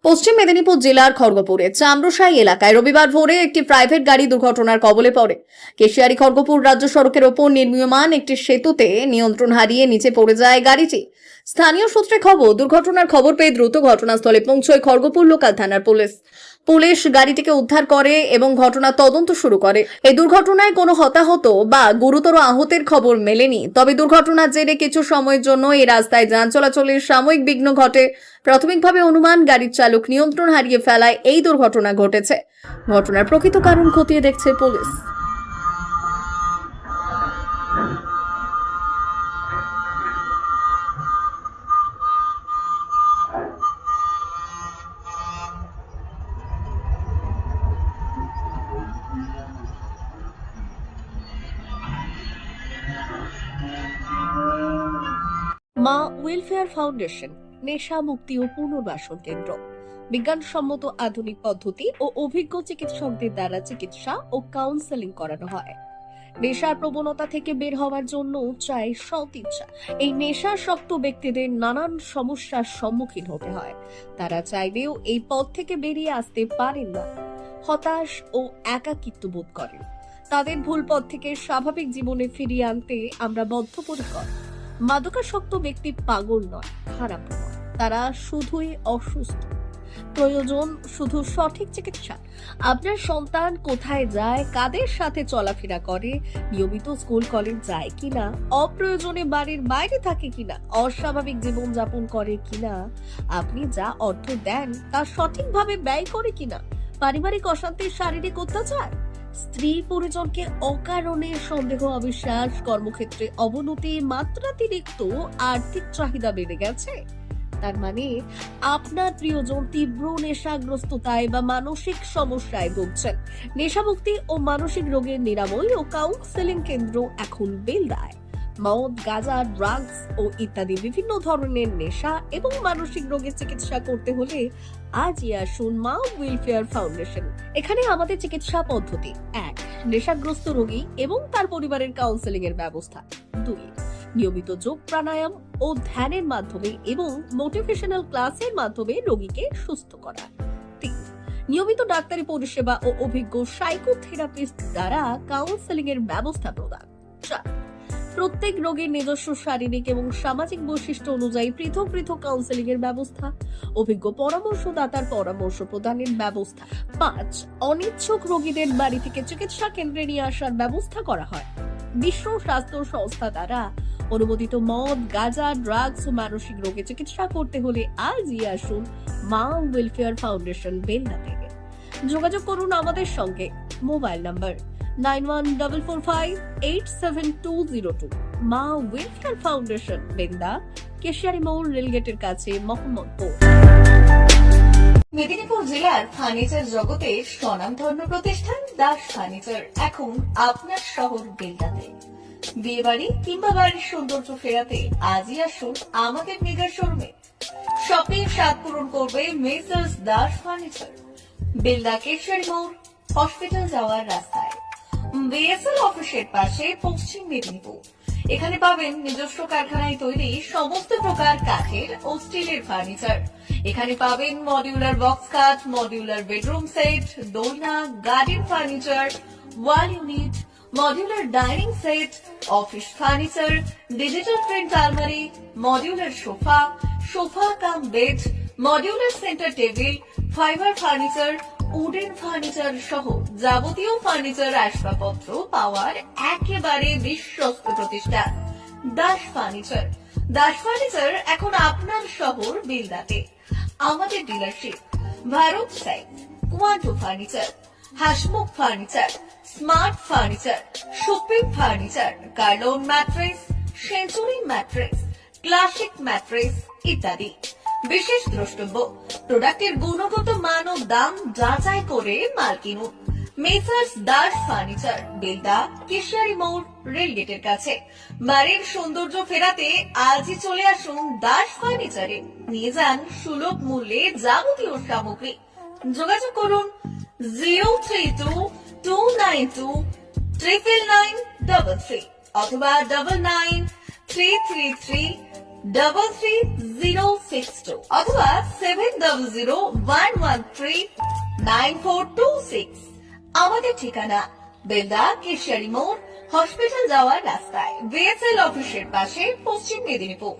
পশ্চিম মেদিনীপুর জেলার খড়গপুরে চামরসাই এলাকায় রবিবার ভোরে একটি প্রাইভেট গাড়ি দুর্ঘটনার কবলে পড়ে। কেশিয়ারি খড়গপুর রাজ্য সড়কের ওপর নির্মীয়মান একটি সেতুতে নিয়ন্ত্রণ হারিয়ে নিচে পড়ে যায় গাড়িটি। স্থানীয় সূত্রে খবর, দুর্ঘটনার খবর পেয়ে দ্রুত ঘটনাস্থলে পৌঁছয় খড়গপুর লোকাল থানার পুলিশ গাড়িটিকে উদ্ধার করে এবং ঘটনার তদন্ত শুরু করে। এই দুর্ঘটনায় কোনো হতাহত বা গুরুতর আহতের খবর মেলেনি, তবে দুর্ঘটনার জেরে কিছু সময়ের জন্য এই রাস্তায় যান চলাচলের সাময়িক বিঘ্ন ঘটে। প্রাথমিকভাবে অনুমান গাড়ির চালক নিয়ন্ত্রণ হারিয়ে ফেলায় এই দুর্ঘটনা ঘটেছে। ঘটনার প্রকৃত কারণ খতিয়ে দেখছে পুলিশ। মা ওয়েলফেয়ার ফাউন্ডেশন নেশা মুক্তি ও পুনর্বাসন কেন্দ্র বিজ্ঞানসম্মত আধুনিক পদ্ধতি ও অভিজ্ঞ চিকিৎসকদের দ্বারা চিকিৎসা ও কাউন্সেলিং করানো হয়। নেশার প্রবণতা থেকে বের হওয়ার জন্য চাই সৎ ইচ্ছা। এই নেশাসক্ত ব্যক্তিদের নানান সমস্যার সম্মুখীন হতে হয়। তারা চাইলেও এই পথ থেকে বেরিয়ে আসতে পারেন না, হতাশ ও একাকিত্ব বোধ করেন। তাদের ভুল পথ থেকে স্বাভাবিক জীবনে ফিরিয়ে আনতে আমরা বদ্ধপরিকর। মাদকাসক্ত ব্যক্তি পাগল নয়, খারাপ নয়, তারা শুধুই অসুস্থ। প্রয়োজন শুধু সঠিক চিকিৎসা। আপনার সন্তান কোথায় যায়, কাদের সাথে চলাফেরা করে, নিয়মিত স্কুল কলেজ যায় কিনা, অপ্রয়োজনে বাড়ির বাইরে থাকে কিনা, অস্বাভাবিক জীবন যাপন করে কিনা, আপনি যা অর্থ দেন তা সঠিকভাবে ব্যয় করে কিনা, পারিবারিক অশান্তি, শারীরিক অত্যাচার, স্ত্রী পরিজনকে অকারণে সন্দেহ, অবিশ্বাস, কর্মক্ষেত্রে অবনতি, মাত্রাতিরিক্ত আর্থিক চাহিদা বেড়ে গেছে, তার মানে আপনার প্রিয়জন তীব্র নেশাগ্রস্ততায় বা মানসিক সমস্যায় ভুগছেন। নেশামুক্তি ও মানসিক রোগের নিরাময় ও কাউন্সেলিং কেন্দ্র এখন বেলদায়। মদ, গাঁজা, ড্রাগস ও ইত্যাদি বিভিন্ন ধরনের নেশা এবং মানসিক রোগের চিকিৎসা করতে হলে আজই আসুন মা ওয়েলফেয়ার ফাউন্ডেশন। এখানে আমাদের চিকিৎসা পদ্ধতি: 1. নেশাগ্রস্ত রোগী এবং তার পরিবারের কাউন্সেলিং এর ব্যবস্থা। 2. নিয়মিত যোগ, প্রাণায়াম ও ধ্যানের মাধ্যমে এবং মোটিভেশনাল ক্লাসের মাধ্যমে রোগীকে সুস্থ করা। 3. নিয়মিত ডাক্তারি পরিষেবা ও অভিজ্ঞ সাইকোথেরাপিস্ট দ্বারা কাউন্সেলিং এর ব্যবস্থা প্রদান। 4. প্রত্যেক রোগীর নিজস্ব শারীরিক এবং সামাজিক বৈশিষ্ট্য অনুযায়ী পৃথক পৃথক কাউন্সেলিং এর ব্যবস্থা, অভিজ্ঞ পরামর্শদাতার পরামর্শ প্রদানের ব্যবস্থা। 5. অনিচ্ছুক রোগীদের বাড়ি থেকে চিকিৎসা কেন্দ্রে নিয়ে আসার ব্যবস্থা করা হয়। বিশ্ব স্বাস্থ্য সংস্থা দ্বারা অনুমোদিত মদ, গাঁজা, ড্রাগস ও মানসিক রোগে চিকিৎসা করতে হলে আজই আসুন মা ওয়েলফেয়ার ফাউন্ডেশন বেলদা থেকে। যোগাযোগ করুন আমাদের সঙ্গে। Mobile number 9144587202। মা ওয়েলফেয়ার ফাউন্ডেশন, বেলদা, কেশিয়ারি মোড়, রেলগেটের কাছে, মোহাম্মদপুর। মেদিনীপুর জেলার ফার্নিচার জগতের স্বনামধন্য প্রতিষ্ঠান দাস ফার্নিচার এখন আপনার শহর বেলদাতে। বিয়ে বাড়ি কিংবা বাড়ির সৌন্দর্য ফেরাতে আজই আসুন আমাদের মেগা শোরুমে। শপিং স্বাদ পূরণ করবে মেসার্স দাস ফার্নিচার, বেলদা, কেশিয়ারি মোড়, হসপিটাল যাওয়ার রাস্তায়, বিএসএল অফিসের পাশে, পশ্চিম মেদিনীপুর। এখানে পাবেন নিজস্ব কারখানায় তৈরি সমস্ত প্রকার কাঠের ও স্টিলের ফার্নিচার। এখানে পাবেন modular box cot, modular bedroom set, দোলনা, garden furniture, wall unit, modular dining set, office furniture, digital print আলমারি, modular sofa cum bed, modular centre table, fibre furniture, wooden furniture সহ যাবতীয় ফার্নিচার আসবাবপত্র পাওয়ার একেবারে বিশ্বস্ত প্রতিষ্ঠান দাস ফার্নিচার। দাস ফার্নিচার এখন আপনার শহর বেলদাতে। আমাদের dealership: Bharat side, Quanto furniture, Hasmukh furniture, smart furniture, supreme furniture, Kurlon mattress, century mattress, classic mattress ইত্যাদি। বিশেষ দ্রষ্টব্য: প্রোডাক্টের গুণগত মান ও দাম যাচাই করে মাল কিনুন। মেসার্স দাস ফার্নিচার, বেলদা, কেশিয়ারি মোড়, রেলগেটের কাছে। বাড়ির সৌন্দর্য ফেরাতে আজই চলে আসুন দাস ফার্নিচারে। নিয়ে যান সুলভ মূল্যে যাবতীয় সামগ্রী। যোগাযোগ করুন 03229299933 অথবা 993333 333062 অথবা 7001139426। আমাদের ঠিকানা বেলদা কেশিয়ারি মোড়, হসপিটাল যাওয়ার রাস্তায়, বিএসএল অফিসের পাশে, পশ্চিম মেদিনীপুর।